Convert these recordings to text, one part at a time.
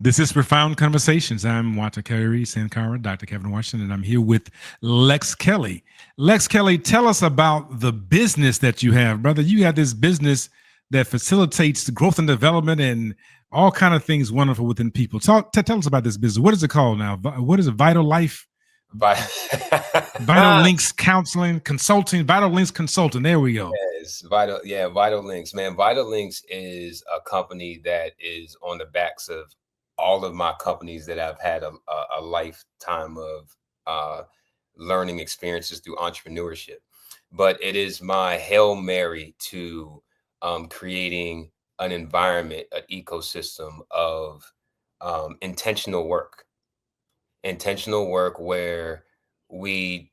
This is Profound Conversations. I'm Walter Kerry Sankara, Dr. Kevin Washington, and I'm here with Lex Kelly. Lex Kelly, tell us about the business that you have, brother. You have this business that facilitates the growth and development and all kind of things wonderful within people. Tell us about this business. What is it called now? What is it? Vital Life, But Vital Links Counseling, Consulting, Vital Links Consulting. There we go. yes, Vital Links, man. Vital Links is a company that is on the backs of all of my companies that I've had a lifetime of uh, learning experiences through entrepreneurship. But it is my Hail Mary to creating an environment, an ecosystem of intentional work where we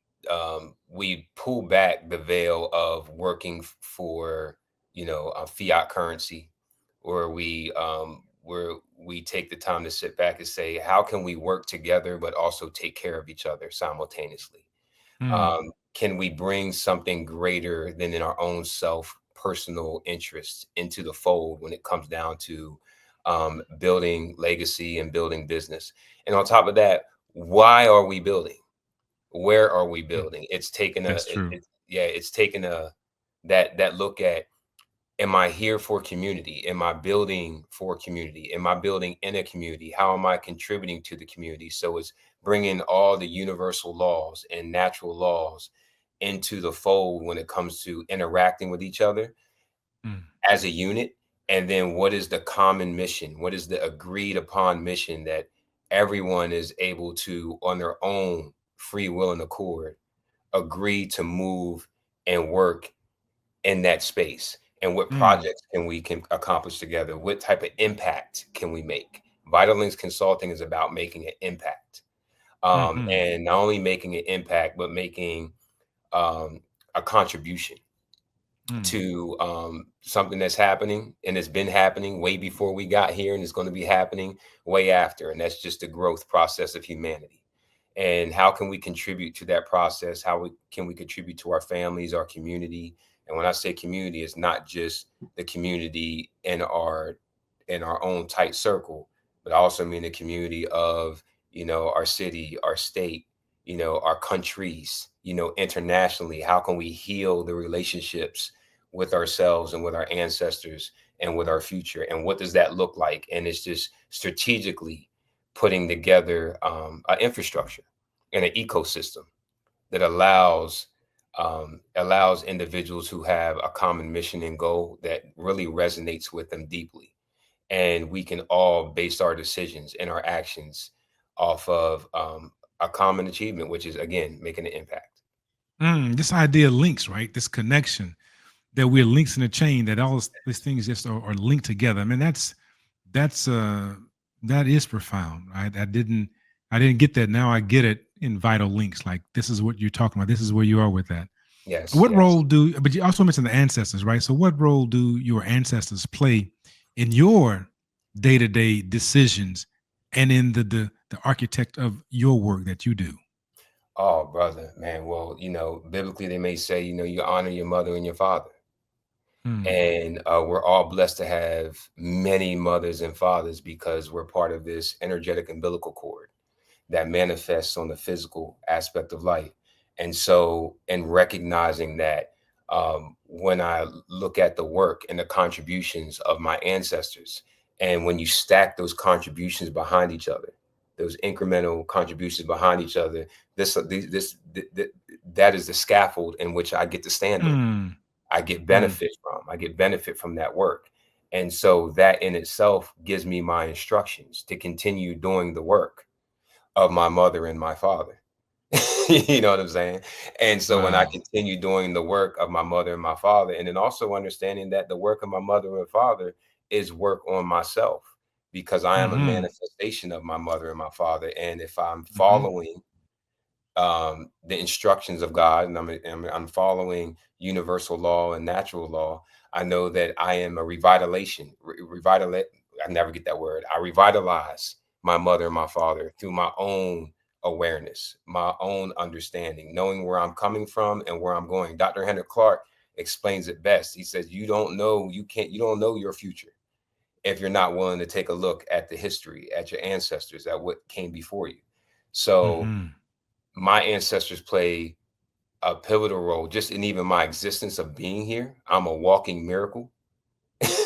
pull back the veil of working for a fiat currency, or where we take the time to sit back and say, how can we work together but also take care of each other simultaneously? Mm, Can we bring something greater than in our own self personal interests into the fold when it comes down to building legacy and building business? And on top of that, why are we building? Where are we mm. building? It's taken That's true. it's taken a that look at, am I here for community? Am I building for community? Am I building in a community? How am I contributing to the community? So it's bringing all the universal laws and natural laws into the fold when it comes to interacting with each other Mm, as a unit. And then what is the common mission? What is the agreed upon mission that everyone is able to, on their own free will and accord, agree to move and work in that space? And what mm, projects can accomplish together? What type of impact can we make? Vital Links Consulting is about making an impact, mhm, and not only making an impact, but making um, a contribution mm. to something that's happening, and it's been happening way before we got here, and it's going to be happening way after. And that's just the growth process of humanity. And how can we contribute to that process? Can we contribute to our families, our community? And when I say community, it's not just the community in our own tight circle, but I also mean the community of, our city, our state, our countries, internationally. How can we heal the relationships with ourselves and with our ancestors and with our future? And what does that look like? And it's just strategically putting together an infrastructure and an ecosystem that allows individuals who have a common mission and goal that really resonates with them deeply, and we can all base our decisions and our actions off of a common achievement, which is, again, making an impact. This idea of links, right? This connection that we're links in a chain, that all these things just are linked together. I mean, that's that is profound. I didn't get that. Now I get it in Vital Links. Like, this is what you're talking about. This is where you are with that. Yes, What yes. role do, but you also mentioned the ancestors, right? So what role do your ancestors play in your day-to-day decisions and in the architect of your work that you do? Oh, brother, man. Well, biblically they may say, you honor your mother and your father. Mm, And we're all blessed to have many mothers and fathers because we're part of this energetic umbilical cord that manifests on the physical aspect of life. And so, in recognizing that, when I look at the work and the contributions of my ancestors, and when you stack those contributions behind each other, those incremental contributions behind each other, that is the scaffold in which I get to stand on. mm, I get mm, benefit from. I get benefit from that work. And so that in itself gives me my instructions to continue doing the work of my mother and my father. You know what I'm saying? And so when I wow. continue doing the work of my mother and my father, and then also understanding that the work of my mother and father is work on myself, because I am a Mm-hmm, manifestation of my mother and my father. And if I'm mm-hmm, following the instructions of God, and I'm following universal law and natural law, I know that I am a I never get that word. I revitalize my mother and my father through my own awareness, my own understanding, knowing where I'm coming from and where I'm going. Dr. Henrik Clark explains it best. He says, you don't know your future. if you're not willing to take a look at the history, at your ancestors, at what came before you. So Hmm. my ancestors play a pivotal role just in even my existence of being here. I'm a walking miracle,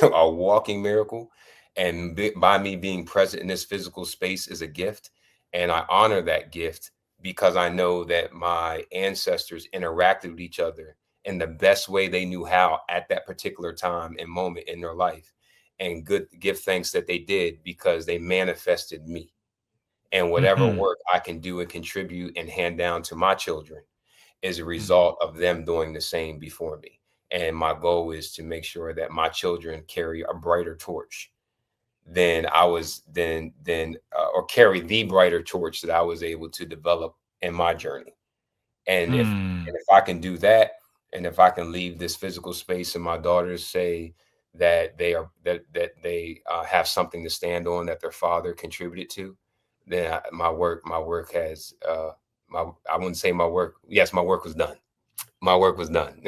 a walking miracle. And by me being present in this physical space is a gift. And I honor that gift because I know that my ancestors interacted with each other in the best way they knew how at that particular time and moment in their life. And good give thanks that they did because they manifested me. And whatever Hmm. work I can do and contribute and hand down to my children is a Hmm. result of them doing the same before me. And my goal is to make sure that my children carry a brighter torch than I was than or carry the brighter torch that I was able to develop in my journey. And Hmm. if I can do that, and if I can leave this physical space, and my daughters say that they have something to stand on that their father contributed to, then my work has my I wouldn't say my work. Yes, my work was done. My work was done.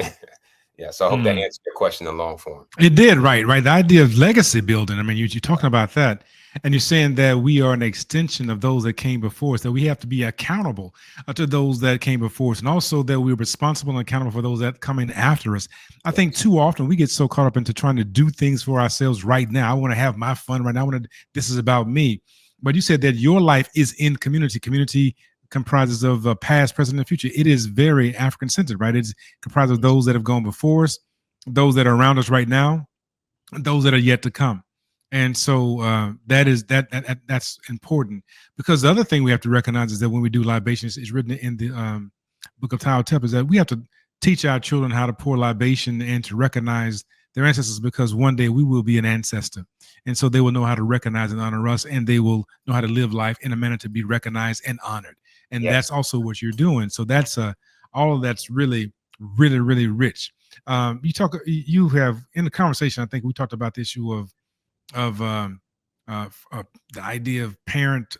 Yeah. So I hope that Hmm. answered your question in long form. It did, right, right. The idea of legacy building. I mean, you're talking about that, and you're saying that we are an extension of those that came before us. That we have to be accountable to those that came before us, and also that we're responsible and accountable for those that come in after us. I think Yes. too often we get so caught up into trying to do things for ourselves right now. I want to have my fun right now. I want to. This is about me. But you said that your life is in community. Community comprises of past, present, and future. It is very African centered, right? It's comprised of Yes. those that have gone before us, those that are around us right now, those that are yet to come. And so that's important, because the other thing we have to recognize is that when we do libations, it's written in the book of Tao Tep, is that we have to teach our children how to pour libation and to recognize their ancestors, because one day we will be an ancestor, and so they will know how to recognize and honor us, and they will know how to live life in a manner to be recognized and honored. And Yes. that's also what you're doing. So that's all of that's really, really, really rich. You have in the conversation, I think we talked about the issue of the idea of parent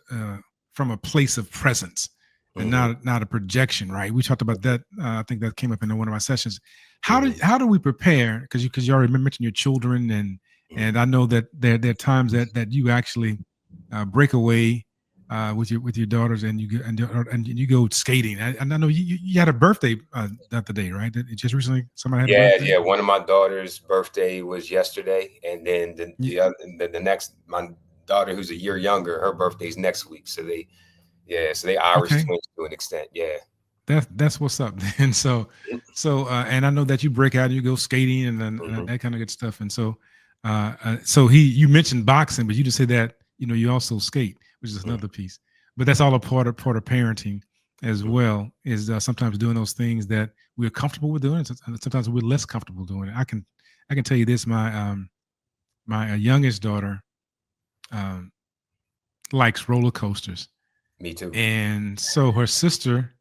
from a place of presence and Hmm. not a projection, right? We talked about that. I think that came up in one of our sessions. Hmm. How do we prepare? Because you already mentioned your children, and I know that there are times that you actually break away with your daughters, and and you go skating. And I know you had a birthday the other day, right? Just recently somebody had a Yeah, birthday. yeah. One of my daughter's birthday was yesterday, and then the next my daughter, who's a year younger, her birthday's next week. So they Irish Okay, twins to an extent. Yeah. that's what's up. And and I know that you break out and you go skating and Hmm. that kind of good stuff. And so you mentioned boxing, but you just said that you also skate, which is another piece. But that's all a part of parenting as Hmm. well. Is sometimes doing those things that we're comfortable with doing, and sometimes we're less comfortable doing it. I can tell you this: my youngest daughter um, likes roller coasters, Me too. and so her sister,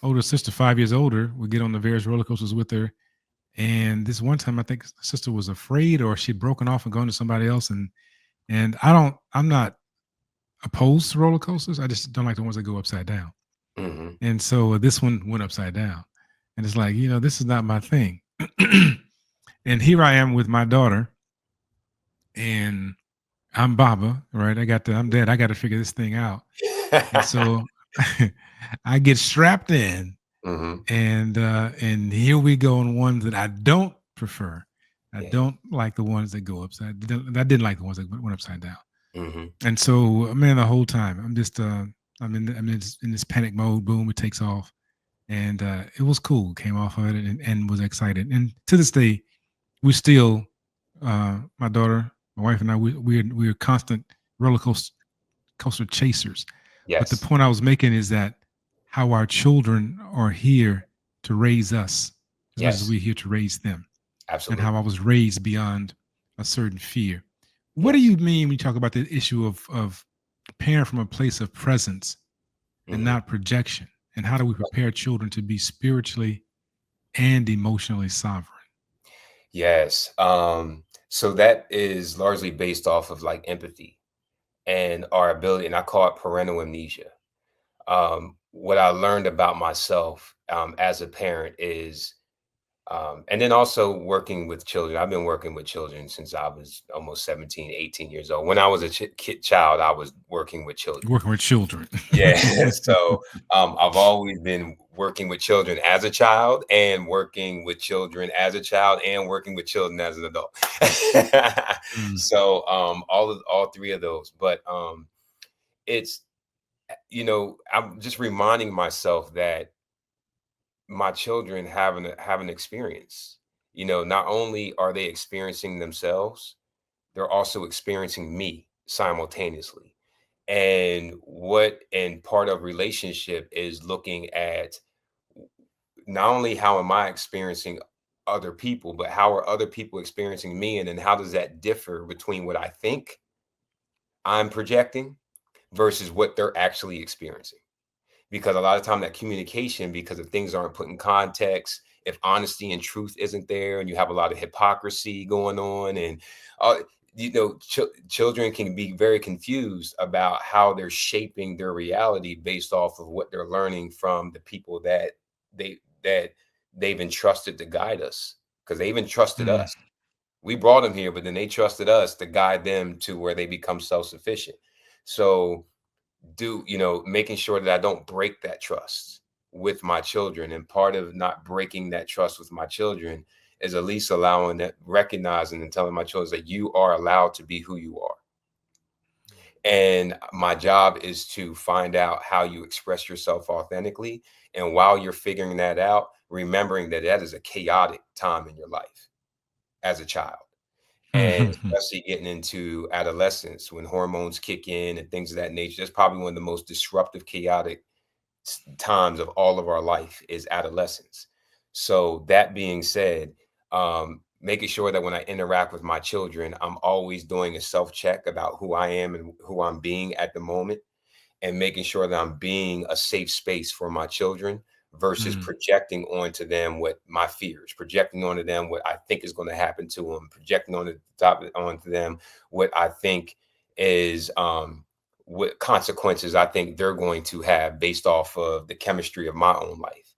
older sister, 5 years older, would get on the various roller coasters with her. And this one time, I think the sister was afraid, or she'd broken off and gone to somebody else. And I'm not opposed to roller coasters. I just don't like the ones that go upside down. Hmm. And so this one went upside down, and it's like, this is not my thing. And here I am with my daughter, and I'm Baba, right? I'm dead. I got to figure this thing out. And so I get strapped in, Hmm. and here we go on ones that I don't prefer. I Yeah. don't like the ones that go upside. I didn't like the ones that went upside down. Hmm. And so, man, the whole time I'm just I'm in this panic mode. Boom, it takes off, and it was cool. Came off of it and was excited. And to this day, we still, my daughter, my wife, and I, we're constant roller coaster chasers. But the Yes. point I was making is that how our children are here to raise us as much as Yes. we're here to raise them, and how I Absolutely. was raised beyond a certain fear. What do Yes. you mean when you talk about the issue of parent from a place of presence and Hmm. not projection? And how do we prepare children to be spiritually and emotionally sovereign? Yes. So that is largely based off of like empathy and our ability, and I call it parental amnesia. What I learned about myself as a parent is And then also working with children. I've been working with children since I was almost 17, 18 years old. When I was a child, I was working with children. Working with children. Yeah. So I've always been working with children as a child, and working with children as a child, and working with children as an adult. Mm, So all three of those. But it's, I'm just reminding myself that my children have an experience. Not only are they experiencing themselves, they're also experiencing me simultaneously. And part of relationship is looking at not only how am I experiencing other people, but how are other people experiencing me, and then how does that differ between what I think I'm projecting versus what they're actually experiencing. Because a lot of time that communication, because if things aren't put in context, if honesty and truth isn't there, and you have a lot of hypocrisy going on, and uh, children can be very confused about how they're shaping their reality based off of what they're learning from the people that they've entrusted to guide us, because they've entrusted mm, us. We brought them here, but then they trusted us to guide them to where they become self-sufficient. So making sure that I don't break that trust with my children. And part of not breaking that trust with my children is at least allowing that, recognizing and telling my children that you are allowed to be who you are. And my job is to find out how you express yourself authentically. And while you're figuring that out, remembering that that is a chaotic time in your life as a child. And mm, especially getting into adolescence, when hormones kick in and things of that nature, that's probably one of the most disruptive, chaotic times of all of our life is adolescence. So that being said, making sure that when I interact with my children, I'm always doing a self check about who I am and who I'm being at the moment, and making sure that I'm being a safe space for my children versus mm, projecting onto them what my fears, projecting onto them what I think is going to happen to them, projecting onto them what I think is what consequences I think they're going to have based off of the chemistry of my own life.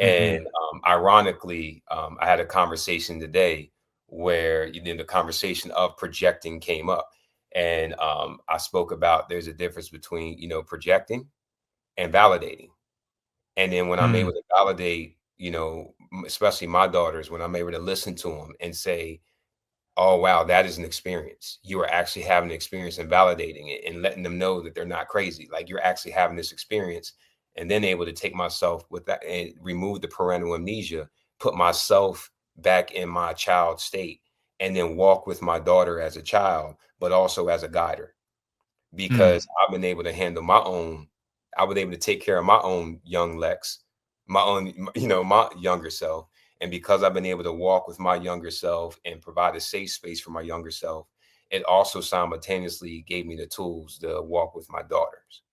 mhm, And ironically, I had a conversation today where the conversation of projecting came up. And I spoke about there's a difference between, projecting and validating. And then when I'm mm, able to validate, especially my daughters, when I'm able to listen to them and say, oh, wow, that is an experience. You are actually having an experience and validating it and letting them know that they're not crazy. Like, you're actually having this experience. And then able to take myself with that and remove the parental amnesia, put myself back in my child state, and then walk with my daughter as a child, but also as a guider, mm, because I've been able to handle my own. I was able to take care of my own young Lex, my own, my younger self. And because I've been able to walk with my younger self and provide a safe space for my younger self, it also simultaneously gave me the tools to walk with my daughters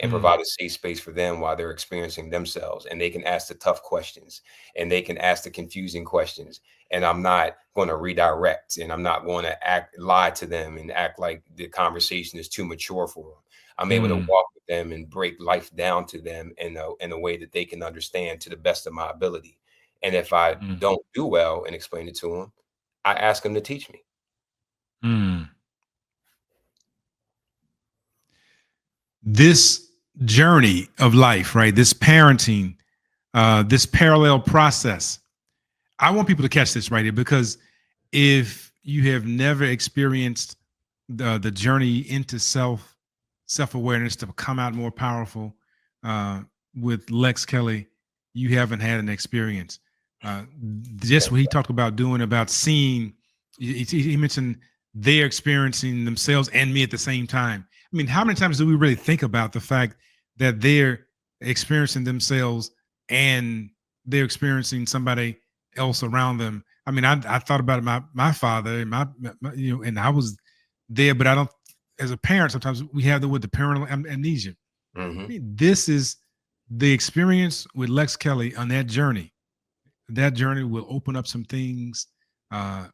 and mm, provide a safe space for them while they're experiencing themselves, and they can ask the tough questions, and they can ask the confusing questions, and I'm not going to redirect, and I'm not going to lie to them and act like the conversation is too mature for them. I'm able to mm, walk with them and break life down to them in a way that they can understand to the best of my ability. And if I mm, don't do well and explain it to them, I ask them to teach me. mm. This journey of life, right? This parenting, this parallel process. I want people to catch this right here, because if you have never experienced the journey into self awareness to come out more powerful uh, with Lex Kelly, you haven't had an experience. Uh, just what he talked about doing, about seeing. He mentioned they're experiencing themselves and me at the same time. I mean, how many times do we really think about the fact that they're experiencing themselves and they're experiencing somebody else around them? I mean, I thought about my father and my and I was there, but I don't. As a parent, sometimes we have with the parental amnesia. I Hmm. mean, this is the experience with Lex Kelly on that journey. That journey will open up some things uh,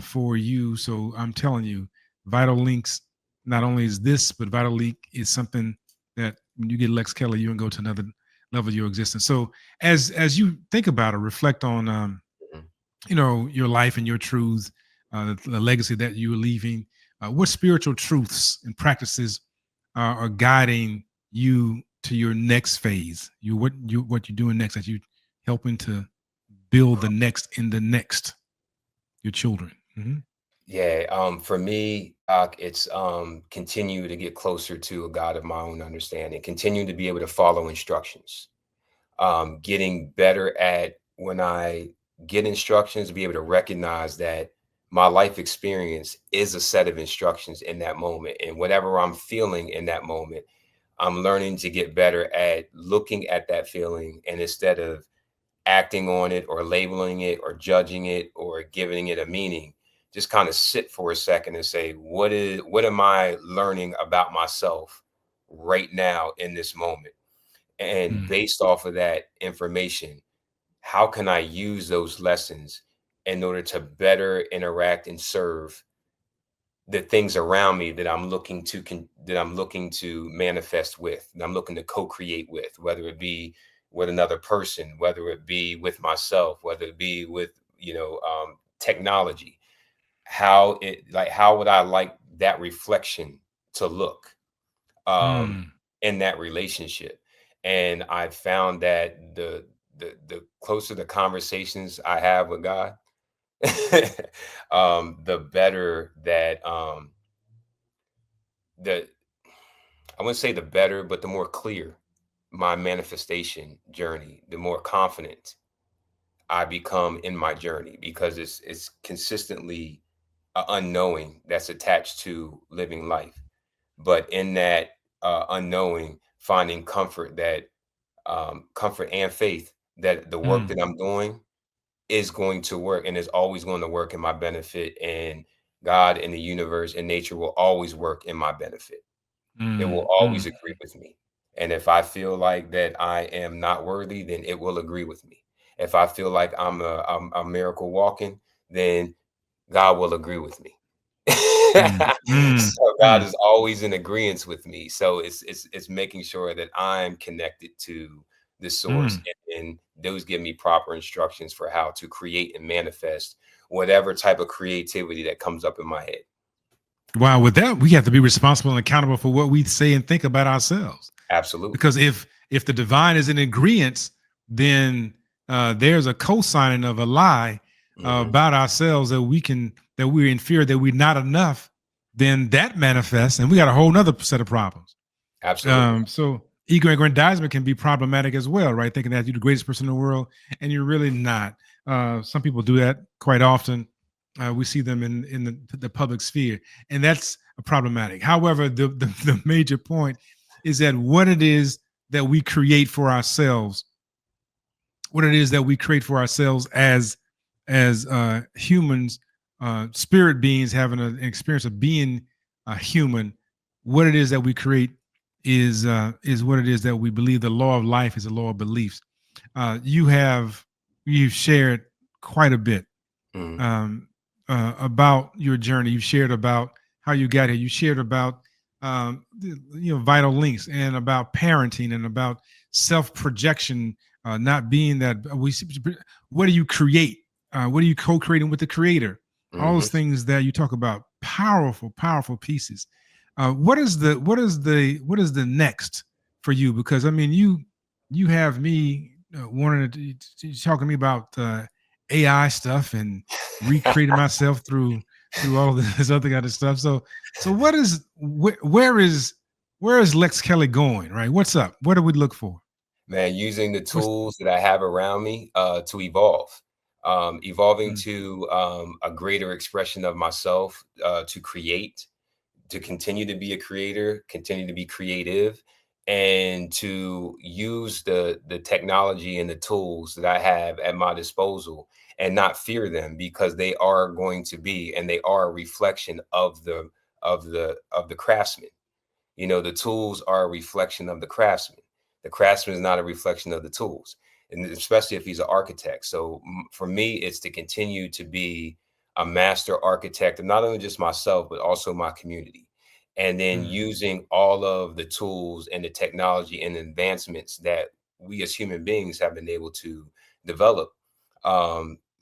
for you. So I'm telling you, Vital Links not only is this, but Vital Link is something that when you get Lex Kelly, you can go to another level of your existence. So as you think about it, reflect on your life and your truths, the legacy that you are leaving. What spiritual truths and practices are guiding you to your next phase? What you're doing next, that you helping to build the next in the next, your children. Mhm. Yeah, for me, it's continue to get closer to a God of my own understanding, continue to be able to follow instructions, getting better at when I get instructions, be able to recognize that my life experience is a set of instructions in that moment. And whatever I'm feeling in that moment, I'm learning to get better at looking at that feeling, and instead of acting on it or labeling it or judging it or giving it a meaning, just kind of sit for a second and say, what am I learning about myself right now in this moment? And Mm, based off of that information, how can I use those lessons in order to better interact and serve the things around me that I'm looking to manifest with, that I'm looking to co-create with, whether it be with another person, whether it be with myself, whether it be with technology. How would I like that reflection to look um, mm, in that relationship? And I found that the closer the conversations I have with God, the better that the I wouldn't say the better, but the more clear my manifestation journey, the more confident I become in my journey, because it's consistently a unknowing that's attached to living life. But in that unknowing, finding comfort and faith that the work mm, that I'm doing is going to work and is always going to work in my benefit. And God and the universe and nature will always work in my benefit. It will mm, always mm, agree with me. And if I feel like that I am not worthy, then it will agree with me. If I feel like I'm a miracle walking, then God will agree with me. mm, mm, So God mm, is always in agreement with me. So it's making sure that I'm connected to the source, mm. and those give me proper instructions for how to create and manifest whatever type of creativity that comes up in my head. Wow, with that, we have to be responsible and accountable for what we say and think about ourselves. Absolutely. Because if the divine is in agreement, then there's a co-signing of a lie Hmm. about ourselves, that we're inferior, that we're not enough. Then that manifests, and we got a whole nother set of problems. Absolutely. So ego aggrandizement can be problematic as well, right? Thinking that you're the greatest person in the world and you're really not. Some people do that quite often. We see them in the public sphere, and that's problematic. However, the major point is that what it is that we create for ourselves, what it is that we create for ourselves as humans, spirit beings having an experience of being a human. What it is that we create is what it is that we believe. The law of life is a law of beliefs. You've shared quite a bit Mhm. um, about your journey. You shared about how you got here. You shared about vital links, and about parenting, and about self projection, not being that we. What do you create? What are you co-creating with the creator? All Mhm. those things that you talk about, powerful, powerful pieces. What is the next for you? Because I mean, you have me wanting to talking to me about AI stuff and recreating myself through all this other kind of stuff. So where is Lex Kelly going? Right? What's up? What do we look for? Man, using the What's tools that I have around me to evolve, evolving mm, to a greater expression of myself, to create, to continue to be a creator, continue to be creative, and to use the technology and the tools that I have at my disposal, and not fear them, because they are going to be, and they are a reflection of the craftsman. The tools are a reflection of the craftsman. The craftsman is not a reflection of the tools, and especially if he's an architect. So for me, it's to continue to be a master architect of not only just myself, but also my community. And then mm, using all of the tools and the technology and advancements that we as human beings have been able to develop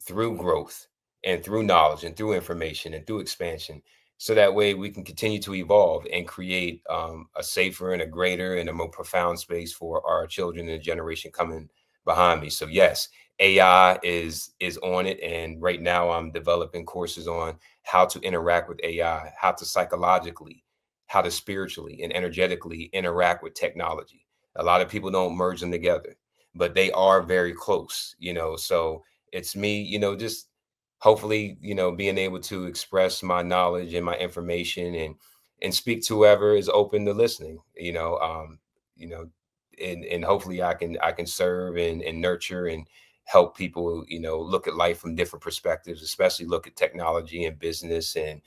through growth and through knowledge and through information and through expansion. So that way we can continue to evolve and create a safer and a greater and a more profound space for our children and the generation coming behind me. So yes, AI is on it. And right now I'm developing courses on how to interact with AI, how to psychologically, how to spiritually and energetically interact with technology. A lot of people don't merge them together, but they are very close, So it's me, just hopefully, being able to express my knowledge and my information and speak to whoever is open to listening, you know, and hopefully I can serve and nurture and help people, look at life from different perspectives, especially look at technology and business and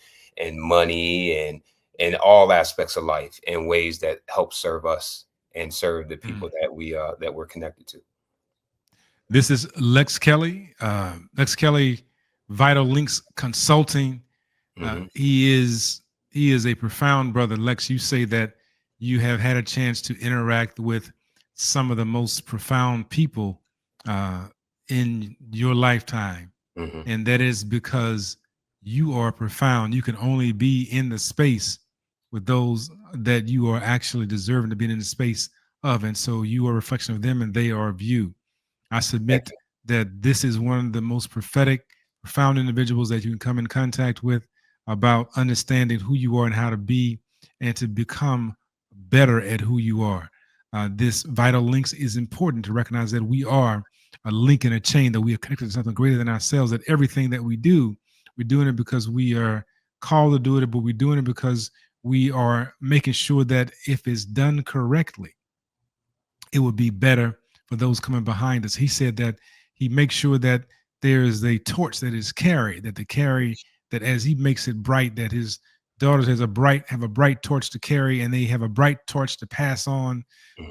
money and all aspects of life in ways that help serve us and serve the Mm. people that we're connected to. This is Lex Kelly. Lex Kelly, Vital Links Consulting. Hmm. He is a profound brother. Lex, you say that you have had a chance to interact with some of the most profound people uh, in your lifetime, Hmm. and that is because you are profound. You can only be in the space with those that you are actually deserving to be in the space of, and so you are a reflection of them, and they are of you. I Thank submit you. that this is one of the most prophetic, profound individuals that you can come in contact with about understanding who you are and how to be and to become better at who you are. This vital links is important to recognize that we are a link in a chain, that we are connected to something greater than ourselves, that everything that we do, we're doing it because we are called to do it, but we're doing it because we are making sure that if it's done correctly, it would be better for those coming behind us. He said that he makes sure that there is a torch that is carried, that the carry that as he makes it bright, that his daughters have a bright torch to carry, and they have a bright torch to pass on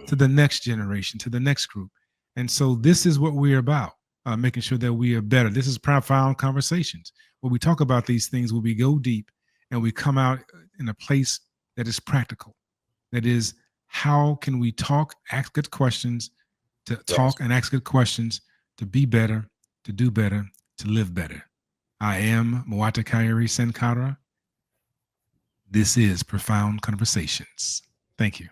to Mhm. the next generation, to the next group. And so this is what we're about, making sure that we are better. This is profound conversations where we talk about these things, where we go deep and we come out in a place that is practical, that is, how can we talk, ask good questions, to Yes. talk and ask good questions, to be better, to do better, to live better. I am Mwata Kairi Senkara. This is Profound Conversations. Thank you.